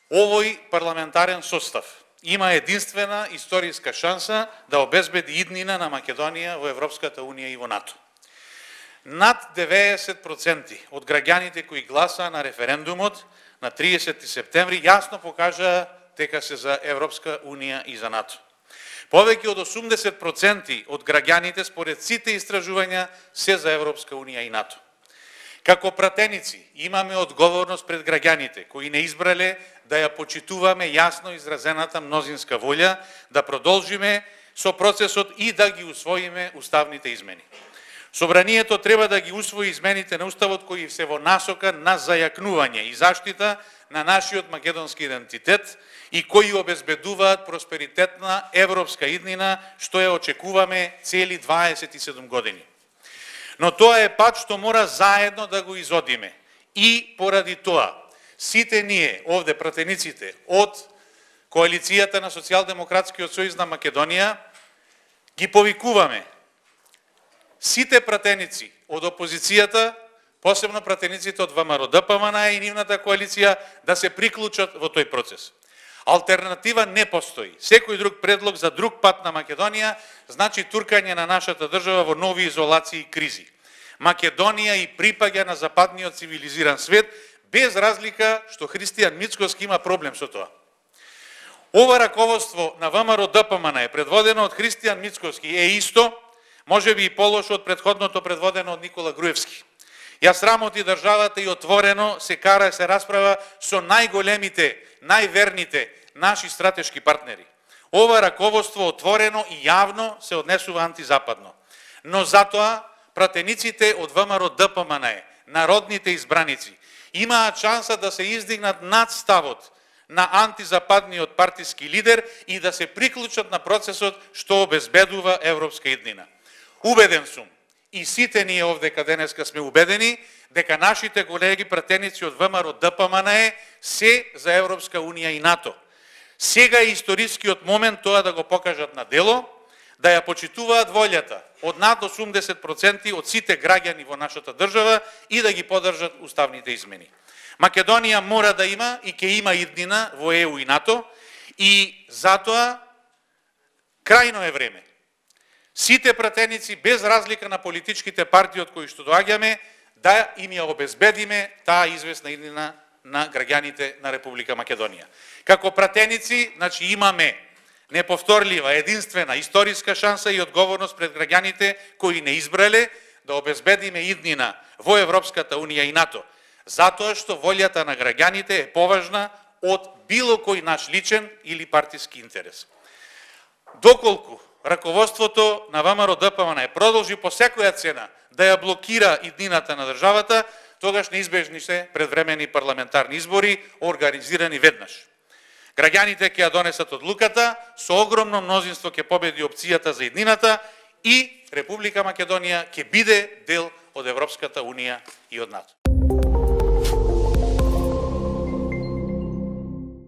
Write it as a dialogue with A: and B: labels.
A: Овој парламентарен состав има единствена историска шанса да обезбеди иднина на Македонија во Европската Унија и во НАТО. Над 90% од граѓаните кои гласаа на референдумот на 30 септември јасно покажаа дека се за Европска Унија и за НАТО. Повеќе од 80% од граѓаните според сите истражувања се за Европска Унија и НАТО. Како пратеници имаме одговорност пред граѓаните кои не избрале да ја почитуваме јасно изразената мнозинска волја, да продолжиме со процесот и да ги усвоиме уставните измени. Собранието треба да ги усвои измените на Уставот кои се во насока на зајакнување и заштита на нашиот македонски идентитет и кои обезбедуваат просперитетна европска иднина, што ја очекуваме цели 27 години. Но тоа е пат што мора заедно да го изодиме. И поради тоа, сите ние, овде пратениците од Коалицијата на Социјалдемократскиот сојуз на Македонија, ги повикуваме сите пратеници од опозицијата, посебно пратениците од ВМРО-ДПМН и нивната коалиција, да се приклучат во тој процес. Алтернатива не постои. Секој друг предлог за друг пат на Македонија значи туркање на нашата држава во нови изолации и кризи. Македонија и припаѓа на западниот цивилизиран свет, без разлика што Христијан Мицкоски има проблем со тоа. Ова раководство на ВМРО-ДПМН е предводено од Христијан Мицкоски е исто, може би и полошо од предходното предводено од Никола Груевски. Ја срамоти државата и отворено се кара се расправа со најголемите, најверните наши стратешки партнери. Ова раководство отворено и јавно се однесува антизападно. Но затоа пратениците од ВМРО-ДПМН, народните избраници, имаат шанса да се издигнат над ставот на антизападниот партиски лидер и да се приклучат на процесот што обезбедува европска иднина. Убеден сум, и сите ние овдека денеска сме убедени, дека нашите колеги пратеници од ВМРО-ДПМН се за Европска Унија и НАТО. Сега е историскиот момент тоа да го покажат на дело, да ја почитуваат волјата од над 80% од сите граѓани во нашата држава и да ги поддржат уставните измени. Македонија мора да има и ќе има иднина во ЕУ и НАТО и затоа крајно е време сите пратеници, без разлика на политичките партии од кои што доаѓаме, да им ја обезбедиме таа известна иднина на граѓаните на Република Македонија. Како пратеници, значи имаме неповторлива, единствена, историска шанса и одговорност пред граѓаните кои не избрале да обезбедиме иднина во Европската Унија и НАТО, затоа што волјата на граѓаните е поважна од било кој наш личен или партиски интерес. Доколку раководството на ВМРО-ДПМН продолжи по секоја цена да ја блокира иднината на државата, тогаш неизбежни се предвремени парламентарни избори, организирани веднаш. Граѓаните ќе ја донесат одлуката, со огромно мнозинство ќе победи опцијата за иднината и Република Македонија ќе биде дел од Европската Унија и од НАТО.